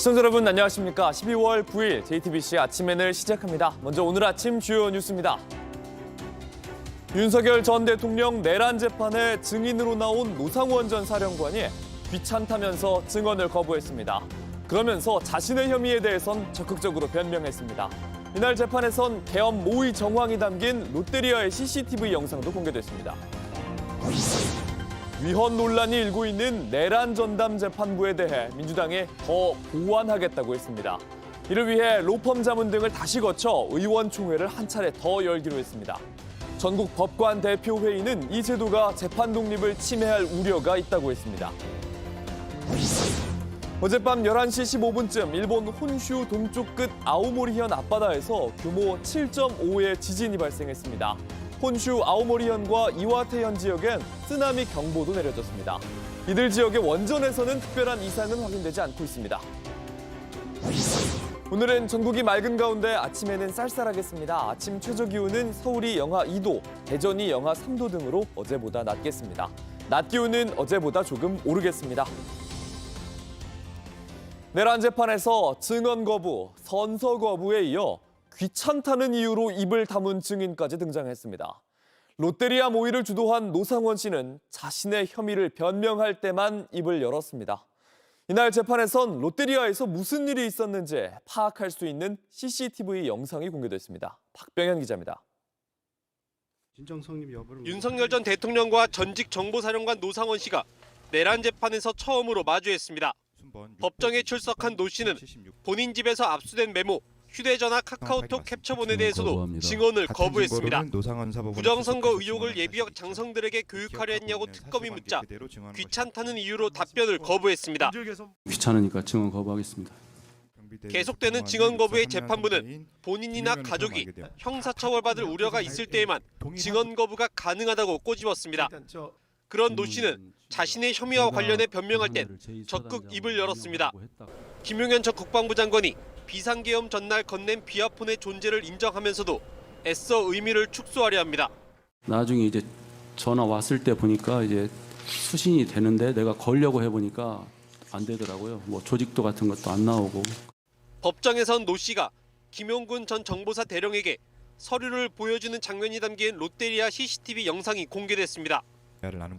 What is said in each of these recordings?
시청자 여러분 안녕하십니까. 12월 9일 JTBC 아침엔을 시작합니다. 먼저 오늘 아침 주요 뉴스입니다. 윤석열 전 대통령 내란 재판에 증인으로 나온 노상원 전 사령관이 귀찮다면서 증언을 거부했습니다. 그러면서 자신의 혐의에 대해선 적극적으로 변명했습니다. 이날 재판에선 계엄 모의 정황이 담긴 롯데리아의 CCTV 영상도 공개됐습니다. 위헌 논란이 일고 있는 내란 전담 재판부에 대해 민주당이 더 보완하겠다고 했습니다. 이를 위해 로펌 자문 등을 다시 거쳐 의원총회를 한 차례 더 열기로 했습니다. 전국 법관 대표회의는 이 제도가 재판 독립을 침해할 우려가 있다고 했습니다. 어젯밤 11시 15분쯤 일본 혼슈 동쪽 끝 아오모리현 앞바다에서 규모 7.5의 지진이 발생했습니다. 혼슈 아오모리현과 이와테현 지역엔 쓰나미 경보도 내려졌습니다. 이들 지역의 원전에서는 특별한 이상은 확인되지 않고 있습니다. 오늘은 전국이 맑은 가운데 아침에는 쌀쌀하겠습니다. 아침 최저 기온은 서울이 영하 2도, 대전이 영하 3도 등으로 어제보다 낮겠습니다. 낮 기온은 어제보다 조금 오르겠습니다. 내란 재판에서 증언 거부, 선서 거부에 이어 귀찮다는 이유로 입을 다문 증인까지 등장했습니다. 롯데리아 모의를 주도한 노상원 씨는 자신의 혐의를 변명할 때만 입을 열었습니다. 이날 재판에선 롯데리아에서 무슨 일이 있었는지 파악할 수 있는 CCTV 영상이 공개됐습니다. 박병현 기자입니다. 윤석열 전 대통령과 전직 정보사령관 노상원 씨가 내란 재판에서 처음으로 마주했습니다. 법정에 출석한 노 씨는 본인 집에서 압수된 메모, 휴대전화 카카오톡 캡처본에 대해서도 증언을 거부했습니다. 부정선거 의혹을 예비역 장성들에게 교육하려 했냐고 특검이 묻자 귀찮다는 이유로 답변을 거부했습니다. 귀찮으니까 증언 거부하겠습니다. 계속되는 증언 거부의 재판부는 본인이나 가족이 형사처벌받을 우려가 있을 때에만 증언 거부가 가능하다고 꼬집었습니다. 그런 노 씨는 자신의 혐의와 관련해 변명할 땐 적극 입을 열었습니다. 김용현 전 국방부 장관이 비상계엄 전날 건넨 비아폰의 존재를 인정하면서도 애써 의미를 축소하려 합니다. 나중에 이제 전화 왔을 때 보니까 이제 수신이 되는데 내가 걸려고 해보니까 안 되더라고요. 뭐 조직도 같은 것도 안 나오고. 법정에선 노 씨가 김용군 전 정보사 대령에게 서류를 보여주는 장면이 담긴 롯데리아 CCTV 영상이 공개됐습니다.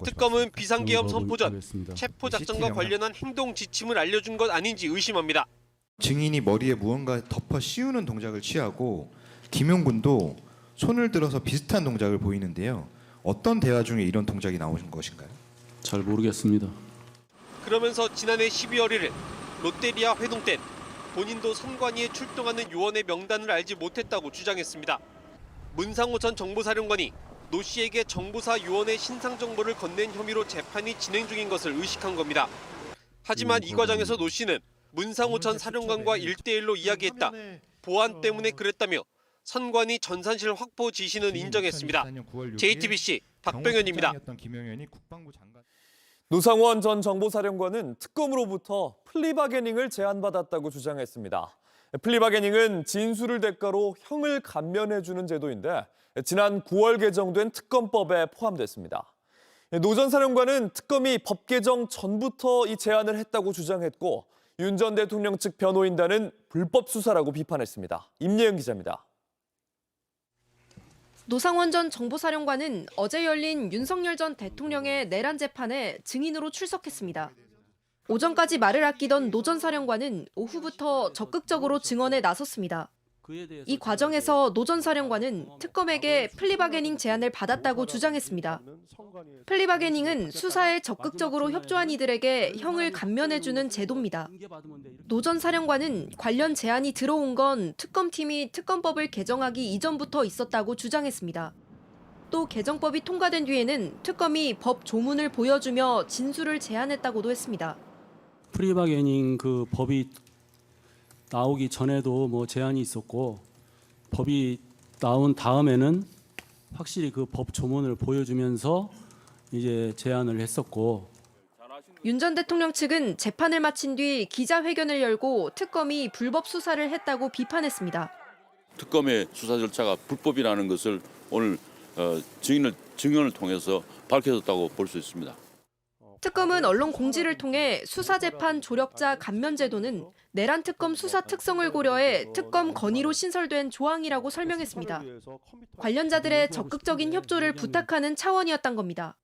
특검은 비상계엄 선포 전 체포 작전과 관련한 행동 지침을 알려준 것 아닌지 의심합니다. 증인이 머리에 무언가 덮어 씌우는 동작을 취하고 김용군도 손을 들어서 비슷한 동작을 보이는데요. 어떤 대화 중에 이런 동작이 나오신 것인가요? 잘 모르겠습니다. 그러면서 지난해 12월 1일 롯데리아 회동 때 본인도 선관위에 출동하는 요원의 명단을 알지 못했다고 주장했습니다. 문상호 전 정보사령관이 노 씨에게 정보사 요원의 신상 정보를 건넨 혐의로 재판이 진행 중인 것을 의식한 겁니다. 하지만 이 과정에서 노 씨는 문상호 전 사령관과 1대1로 이야기했다. 보안 때문에 그랬다며 선관위 전산실 확보 지시는 인정했습니다. JTBC 박병현입니다. 노상원 전 정보사령관은 특검으로부터 플리바게닝을 제안받았다고 주장했습니다. 플리바게닝은 진술을 대가로 형을 감면해주는 제도인데 지난 9월 개정된 특검법에 포함됐습니다. 노 전 사령관은 특검이 법 개정 전부터 이 제안을 했다고 주장했고 윤 전 대통령 측 변호인단은 불법 수사라고 비판했습니다. 임예은 기자입니다. 노상원 전 정보사령관은 어제 열린 윤석열 전 대통령의 내란 재판에 증인으로 출석했습니다. 오전까지 말을 아끼던 노 전 사령관은 오후부터 적극적으로 증언에 나섰습니다. 이 과정에서 노 전 사령관은 특검에게 플리바게닝 제안을 받았다고 주장했습니다. 플리바게닝은 수사에 적극적으로 협조한 이들에게 형을 감면해주는 제도입니다. 노 전 사령관은 관련 제안이 들어온 건 특검팀이 특검법을 개정하기 이전부터 있었다고 주장했습니다. 또 개정법이 통과된 뒤에는 특검이 법 조문을 보여주며 진술을 제안했다고도 했습니다. 프리바게닝 그 법이 나오기 전에도 뭐 제안이 있었고 법이 나온 다음에는 확실히 그 법 조문을 보여주면서 이제 제안을 했었고. 윤 전 대통령 측은 재판을 마친 뒤 기자회견을 열고 특검이 불법 수사를 했다고 비판했습니다. 특검의 수사 절차가 불법이라는 것을 오늘 증언을 통해서 밝혀졌다고 볼 수 있습니다. 특검은 언론 공지를 통해 수사재판 조력자 감면제도는 내란 특검 수사 특성을 고려해 특검 건의로 신설된 조항이라고 설명했습니다. 관련자들의 적극적인 협조를 부탁하는 차원이었던 겁니다.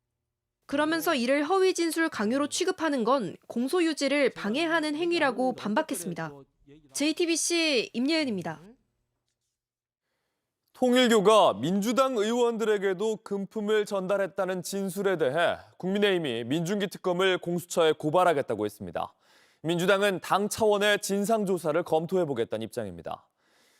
그러면서 이를 허위 진술 강요로 취급하는 건 공소 유지를 방해하는 행위라고 반박했습니다. JTBC 임예은입니다. 통일교가 민주당 의원들에게도 금품을 전달했다는 진술에 대해 국민의힘이 민중기 특검을 공수처에 고발하겠다고 했습니다. 민주당은 당 차원의 진상조사를 검토해보겠다는 입장입니다.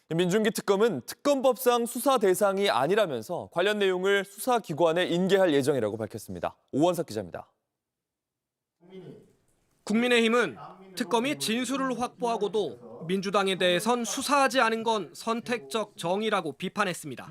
민중기 특검은 특검법상 수사 대상이 아니라면서 관련 내용을 수사기관에 인계할 예정이라고 밝혔습니다. 오원석 기자입니다. 국민의힘은 특검이 진술을 확보하고도 민주당에 대해선 수사하지 않은 건 선택적 정의라고 비판했습니다.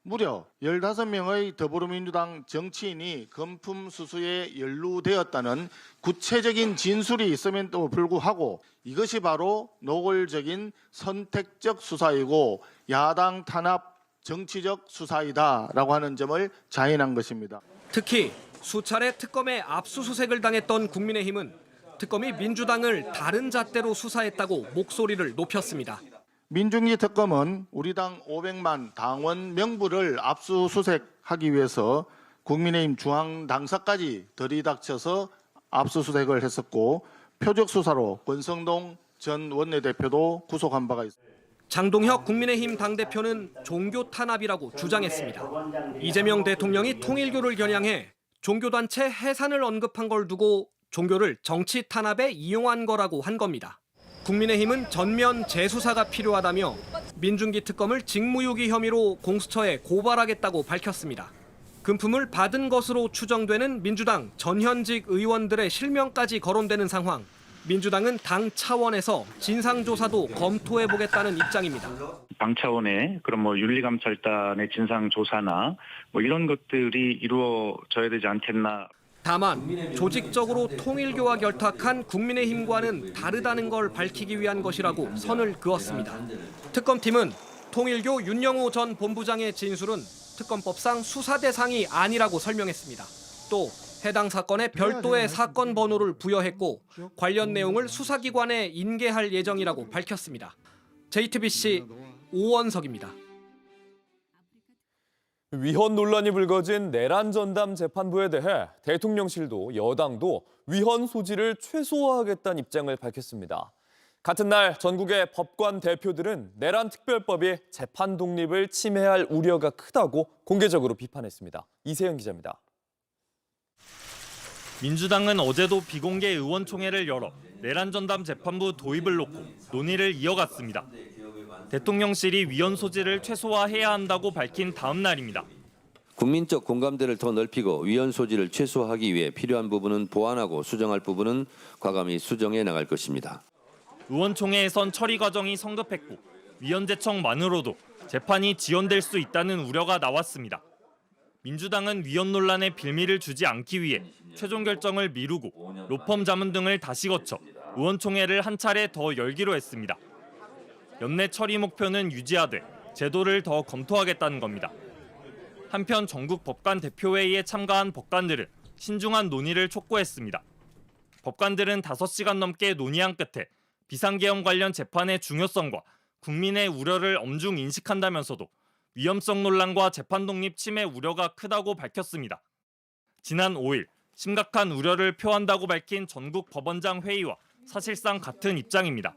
무려 15명의 더불어민주당 정치인이 금품 수수에 연루되었다는 구체적인 진술이 있음에도 불구하고 이것이 바로 노골적인 선택적 수사이고 야당 탄압 정치적 수사이다라고 하는 점을 자인한 것입니다. 특히 수차례 특검에 압수수색을 당했던 국민의힘은 특검이 민주당을 다른 잣대로 수사했다고 목소리를 높였습니다. 민중기 특검은 우리 당 500만 당원 명부를 압수수색하기 위해서 국민의힘 중앙당사까지 들이닥쳐서 압수수색을 했었고 표적 수사로 권성동 전 원내대표도 구속한 바가 있습니다. 장동혁 국민의힘 당대표는 종교 탄압이라고 주장했습니다. 이재명 대통령이 통일교를 겨냥해 종교단체 해산을 언급한 걸 두고 종교를 정치 탄압에 이용한 거라고 한 겁니다. 국민의힘은 전면 재수사가 필요하다며 민중기 특검을 직무유기 혐의로 공수처에 고발하겠다고 밝혔습니다. 금품을 받은 것으로 추정되는 민주당 전현직 의원들의 실명까지 거론되는 상황. 민주당은 당 차원에서 진상조사도 검토해보겠다는 입장입니다. 당 차원의 그런 윤리감찰단의 진상조사나 이런 것들이 이루어져야 되지 않겠나. 다만 조직적으로 통일교와 결탁한 국민의힘과는 다르다는 걸 밝히기 위한 것이라고 선을 그었습니다. 특검팀은 통일교 윤영호 전 본부장의 진술은 특검법상 수사 대상이 아니라고 설명했습니다. 또 해당 사건에 별도의 사건 번호를 부여했고 관련 내용을 수사기관에 인계할 예정이라고 밝혔습니다. JTBC 오원석입니다. 위헌 논란이 불거진 내란 전담 재판부에 대해 대통령실도 여당도 위헌 소지를 최소화하겠다는 입장을 밝혔습니다. 같은 날 전국의 법관 대표들은 내란 특별법이 재판 독립을 침해할 우려가 크다고 공개적으로 비판했습니다. 이세영 기자입니다. 민주당은 어제도 비공개 의원총회를 열어 내란 전담 재판부 도입을 놓고 논의를 이어갔습니다. 대통령실이 위헌 소지를 최소화해야 한다고 밝힌 다음 날입니다. 국민적 공감대를 더 넓히고 위헌 소지를 최소화하기 위해 필요한 부분은 보완하고 수정할 부분은 과감히 수정해 나갈 것입니다. 의원총회에선 처리 과정이 성급했고 위헌 제청만으로도 재판이 지연될 수 있다는 우려가 나왔습니다. 민주당은 위헌 논란에 빌미를 주지 않기 위해 최종 결정을 미루고 로펌 자문 등을 다시 거쳐 의원총회를 한 차례 더 열기로 했습니다. 연내 처리 목표는 유지하되 제도를 더 검토하겠다는 겁니다. 한편 전국 법관 대표회의에 참가한 법관들은 신중한 논의를 촉구했습니다. 법관들은 5시간 넘게 논의한 끝에 비상계엄 관련 재판의 중요성과 국민의 우려를 엄중 인식한다면서도 위헌성 논란과 재판 독립 침해 우려가 크다고 밝혔습니다. 지난 5일 심각한 우려를 표한다고 밝힌 전국 법원장 회의와 사실상 같은 입장입니다.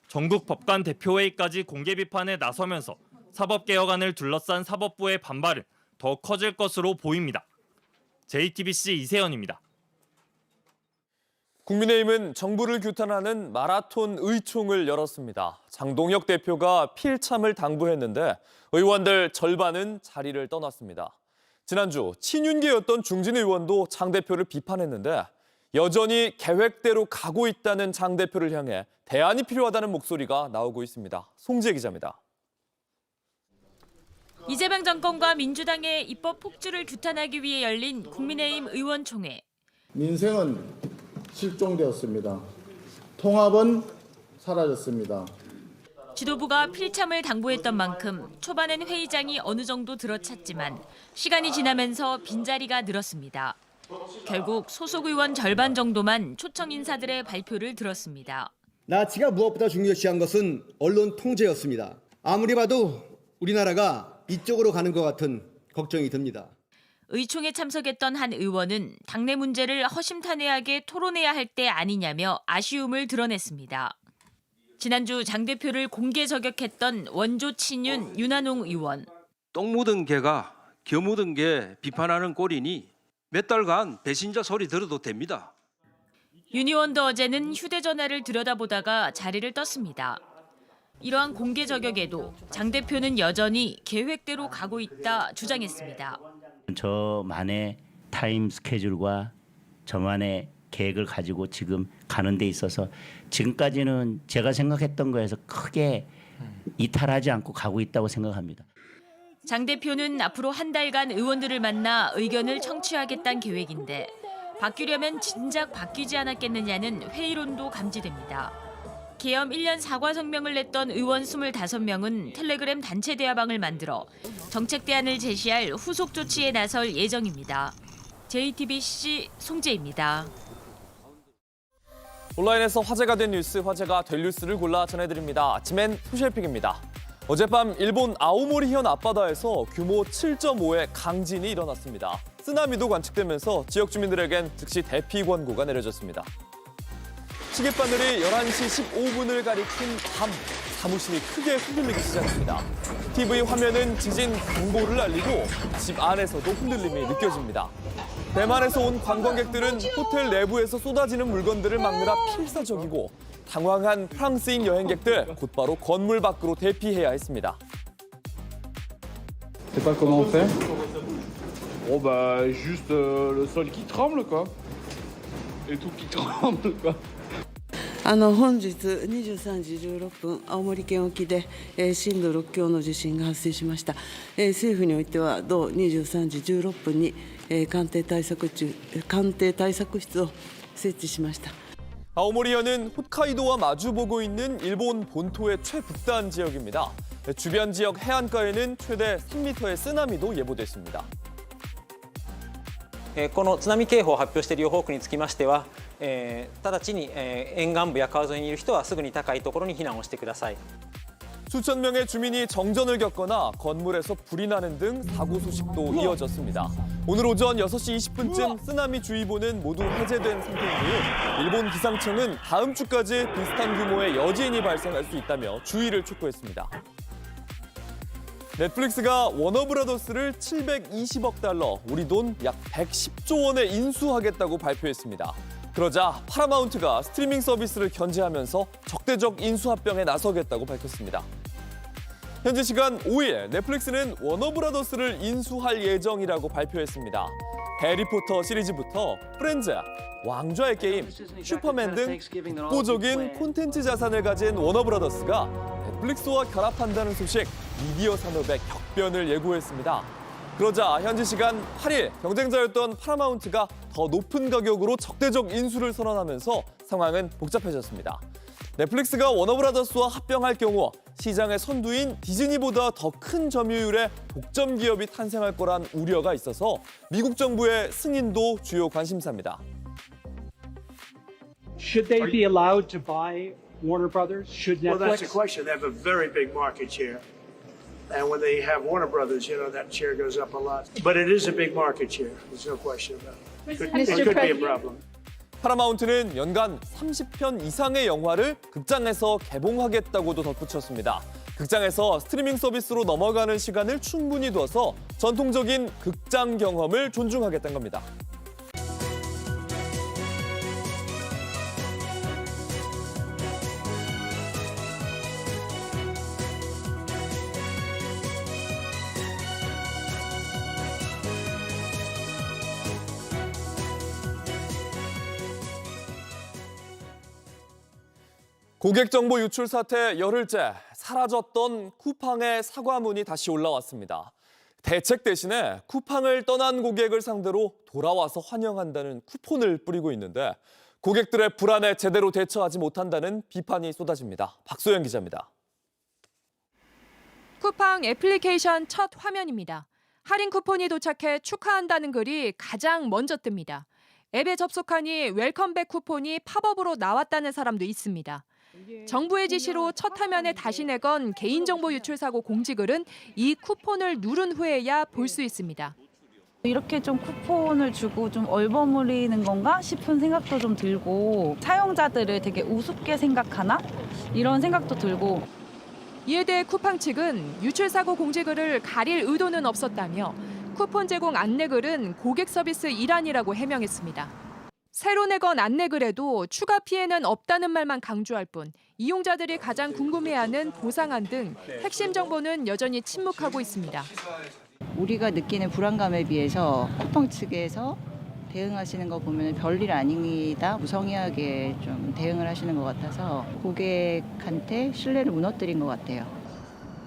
전국 법관 대표회의까지 공개 비판에 나서면서 사법개혁안을 둘러싼 사법부의 반발은 더 커질 것으로 보입니다. JTBC 이세연입니다. 국민의힘은 정부를 규탄하는 마라톤 의총을 열었습니다. 장동혁 대표가 필참을 당부했는데 의원들 절반은 자리를 떠났습니다. 지난주 친윤계였던 중진 의원도 장 대표를 비판했는데 여전히 계획대로 가고 있다는 장 대표를 향해 대안이 필요하다는 목소리가 나오고 있습니다. 송지혜 기자입니다. 이재명 정권과 민주당의 입법 폭주를 규탄하기 위해 열린 국민의힘 의원총회. 민생은 실종되었습니다. 통합은 사라졌습니다. 지도부가 필참을 당부했던 만큼 초반엔 회의장이 어느 정도 들어찼지만 시간이 지나면서 빈자리가 늘었습니다. 결국 소속 의원 절반 정도만 초청 인사들의 발표를 들었습니다. 나치가 무엇보다 중요시한 것은 언론 통제였습니다. 아무리 봐도 우리나라가 이쪽으로 가는 것 같은 걱정이 듭니다. 의총에 참석했던 한 의원은 당내 문제를 허심탄회하게 토론해야 할 때 아니냐며 아쉬움을 드러냈습니다. 지난주 장 대표를 공개 저격했던 원조 친윤 윤한홍 의원. 똥 묻은 개가 겨 묻은 개 비판하는 꼴이니 몇 달간 배신자 소리 들어도 됩니다. 윤 의원도 어제는 휴대전화를 들여다보다가 자리를 떴습니다. 이러한 공개 저격에도 장 대표는 여전히 계획대로 가고 있다 주장했습니다. 저만의 타임 스케줄과 저만의 계획을 가지고 지금 가는 데 있어서 지금까지는 제가 생각했던 거에서 크게 이탈하지 않고 가고 있다고 생각합니다. 장 대표는 앞으로 한 달간 의원들을 만나 의견을 청취하겠다는 계획인데 바뀌려면 진작 바뀌지 않았겠느냐는 회의론도 감지됩니다. 계엄 1년 사과 성명을 냈던 의원 25명은 텔레그램 단체 대화방을 만들어 정책 대안을 제시할 후속 조치에 나설 예정입니다. JTBC 송재입니다. 온라인에서 화제가 된 뉴스, 화제가 될 뉴스를 골라 전해드립니다. 아침엔 소셜픽입니다. 어젯밤 일본 아오모리현 앞바다에서 규모 7.5의 강진이 일어났습니다. 쓰나미도 관측되면서 지역 주민들에겐 즉시 대피 권고가 내려졌습니다. 시계바늘이 11시 15분을 가리킨 밤, 사무실이 크게 흔들리기 시작합니다. TV 화면은 지진 경보를 알리고 집 안에서도 흔들림이 느껴집니다. 대만에서 온 관광객들은 호텔 내부에서 쏟아지는 물건들을 막느라 필사적이고 당황한 프랑스인 여행객들 곧바로 건물 밖으로 대피해야 했습니다. C'est pas comment faire? Oh bah juste le sol qui tremble quoi. Et tout qui tremble quoi. 本日23時16分、青森県沖で震度6強の地震が発生しました。政府においては同23時16分に官邸対策室を設置しました。 아오모리현은 홋카이도와 마주보고 있는 일본 본토의 최북단 지역입니다. 주변 지역 해안가에는 최대 3m의 쓰나미도 예보됐습니다. この津波警報を発表している予報区につきましては、直ちに沿岸部や川沿いにいる人はすぐに高いところに避難をしてください。 수천 명의 주민이 정전을 겪거나 건물에서 불이 나는 등 사고 소식도 이어졌습니다. 오늘 오전 6시 20분쯤 쓰나미 주의보는 모두 해제된 상태인데요. 일본 기상청은 다음 주까지 비슷한 규모의 여진이 발생할 수 있다며 주의를 촉구했습니다. 넷플릭스가 워너브라더스를 720억 달러, 우리 돈 약 110조 원에 인수하겠다고 발표했습니다. 그러자 파라마운트가 스트리밍 서비스를 견제하면서 적대적 인수 합병에 나서겠다고 밝혔습니다. 현지 시간 5일 넷플릭스는 워너브라더스를 인수할 예정이라고 발표했습니다. 해리포터 시리즈부터 프렌즈, 왕좌의 게임, 슈퍼맨 등 독보적인 콘텐츠 자산을 가진 워너브라더스가 넷플릭스와 결합한다는 소식, 미디어 산업의 격변을 예고했습니다. 그러자 현지 시간 8일 경쟁자였던 파라마운트가 더 높은 가격으로 적대적 인수를 선언하면서 상황은 복잡해졌습니다. 넷플릭스가 워너브라더스와 합병할 경우 시장의 선두인 디즈니보다 더 큰 점유율의 독점 기업이 탄생할 거란 우려가 있어서 미국 정부의 승인도 주요 관심사입니다. Should they be allowed to buy Warner Brothers? Should Netflix? Well, that's the question. They have a very big market share. And when they have Warner Brothers, you know, that share goes up a lot. But it is a big market share. There's no question about it. It could be a problem. 파라마운트는 연간 30편 이상의 영화를 극장에서 개봉하겠다고도 덧붙였습니다. 극장에서 스트리밍 서비스로 넘어가는 시간을 충분히 둬서 전통적인 극장 경험을 존중하겠다는 겁니다. 고객정보 유출 사태 열흘째, 사라졌던 쿠팡의 사과문이 다시 올라왔습니다. 대책 대신에 쿠팡을 떠난 고객을 상대로 돌아와서 환영한다는 쿠폰을 뿌리고 있는데 고객들의 불안에 제대로 대처하지 못한다는 비판이 쏟아집니다. 박소연 기자입니다. 쿠팡 애플리케이션 첫 화면입니다. 할인 쿠폰이 도착해 축하한다는 글이 가장 먼저 뜹니다. 앱에 접속하니 웰컴백 쿠폰이 팝업으로 나왔다는 사람도 있습니다. 정부의 지시로 첫 화면에 다시 내건 개인정보 유출 사고 공지글은 이 쿠폰을 누른 후에야 볼 수 있습니다. 이렇게 좀 쿠폰을 주고 좀 얼버무리는 건가 싶은 생각도 좀 들고 사용자들을 되게 우습게 생각하나? 이런 생각도 들고. 이에 대해 쿠팡 측은 유출 사고 공지글을 가릴 의도는 없었다며 쿠폰 제공 안내글은 고객 서비스 일환이라고 해명했습니다. 새로 내건 안내글에도 추가 피해는 없다는 말만 강조할 뿐 이용자들이 가장 궁금해하는 보상안 등 핵심 정보는 여전히 침묵하고 있습니다. 우리가 느끼는 불안감에 비해서 쿠팡 측에서 대응하시는 거 보면 별일 아닙니다. 무성의하게 좀 대응을 하시는 것 같아서 고객한테 신뢰를 무너뜨린 것 같아요.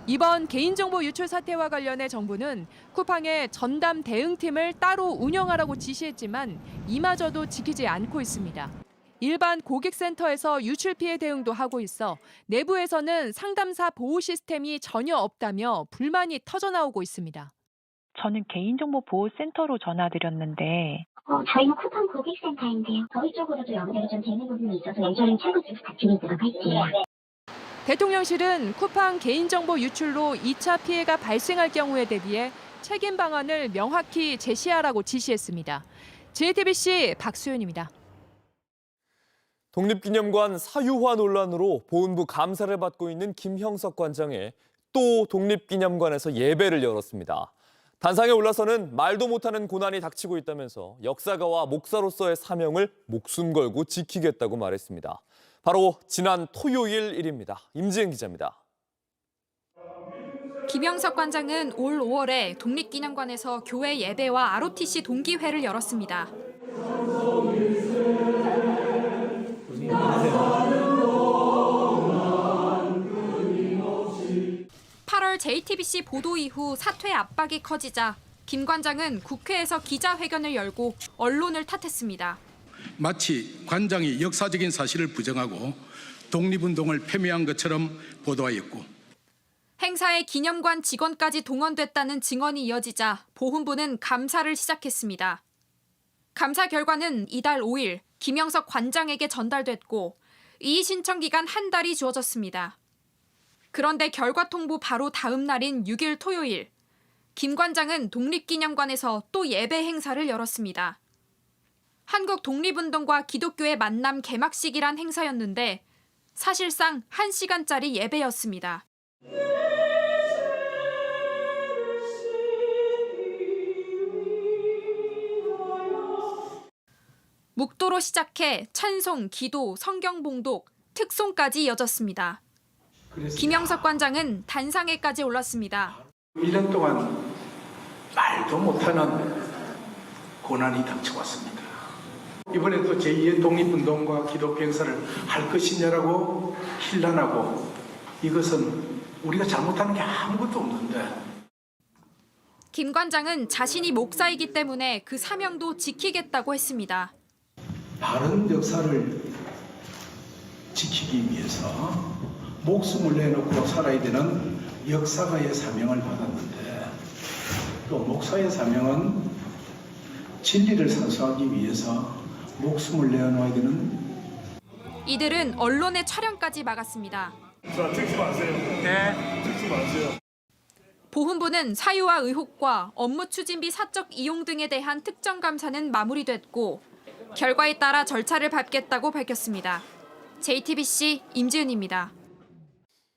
이번 개인정보 유출 사태와 관련해 정부는 쿠팡에 전담 대응팀을 따로 운영하라고 지시했지만 이마저도 지키지 않고 있습니다. 일반 고객센터에서 유출 피해 대응도 하고 있어 내부에서는 상담사 보호 시스템이 전혀 없다며 불만이 터져나오고 있습니다. 저는 개인정보보호센터로 전화드렸는데 저희는 쿠팡 고객센터인데요. 저희 쪽으로도 연결이 좀 되는 부분이 있어서 연결은 최고 쪽에서 다 드리도록 할게요. 대통령실은 쿠팡 개인정보 유출로 2차 피해가 발생할 경우에 대비해 책임 방안을 명확히 제시하라고 지시했습니다. JTBC 박수연입니다. 독립기념관 사유화 논란으로 보훈부 감사를 받고 있는 김형석 관장이 또 독립기념관에서 예배를 열었습니다. 단상에 올라서는 말도 못하는 고난이 닥치고 있다면서 역사가와 목사로서의 사명을 목숨 걸고 지키겠다고 말했습니다. 바로 지난 토요일 일입니다. 임지은 기자입니다. 김형석 관장은 올 5월에 독립기념관에서 교회 예배와 ROTC 동기회를 열었습니다. 8월 JTBC 보도 이후 사퇴 압박이 커지자 김 관장은 국회에서 기자회견을 열고 언론을 탓했습니다. 마치 관장이 역사적인 사실을 부정하고 독립운동을 폄훼한 것처럼 보도하였고 행사에 기념관 직원까지 동원됐다는 증언이 이어지자 보훈부는 감사를 시작했습니다. 감사 결과는 이달 5일 김형석 관장에게 전달됐고 이의 신청 기간 한 달이 주어졌습니다. 그런데 결과 통보 바로 다음 날인 6일 토요일, 김 관장은 독립기념관에서 또 예배 행사를 열었습니다. 한국 독립운동과 기독교의 만남 개막식이란 행사였는데 사실상 1시간짜리 예배였습니다. 묵도로 시작해 찬송, 기도, 성경 봉독, 특송까지 이어졌습니다. 김형석 관장은 단상에까지 올랐습니다. 1년 동안 말도 못하는 고난이 닥쳐왔습니다. 이번에도 제2의 독립운동과 기독교 행사를 할 것이냐라고 hir난하고 이것은 우리가 잘못하는 게 아무것도 없는데. 김 관장은 자신이 목사이기 때문에 그 사명도 지키겠다고 했습니다. 바른 역사를 지키기 위해서 목숨을 내놓고 살아야 되는 역사가의 사명을 받았는데 또 목사의 사명은 진리를 선서하기 위해서 목숨을 내어놓아야 되는. 이들은 언론의 촬영까지 막았습니다. 자, 찍지 마세요. 네. 찍지 마세요. 보훈부는 사유화 의혹과 업무 추진비 사적 이용 등에 대한 특정 감사는 마무리됐고 결과에 따라 절차를 밟겠다고 밝혔습니다. JTBC 임지은입니다.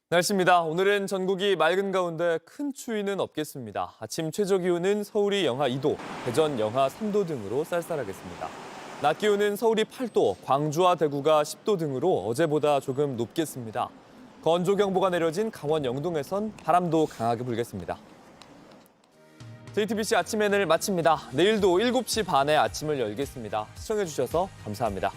날씨입니다. 오늘은 전국이 맑은 가운데 큰 추위는 없겠습니다. 아침 최저 기온은 서울이 영하 2도, 대전 영하 3도 등으로 쌀쌀하겠습니다. 낮 기온은 서울이 8도, 광주와 대구가 10도 등으로 어제보다 조금 높겠습니다. 건조경보가 내려진 강원 영동에선 바람도 강하게 불겠습니다. JTBC 아침 N을 마칩니다. 내일도 7시 반에 아침을 열겠습니다. 시청해주셔서 감사합니다.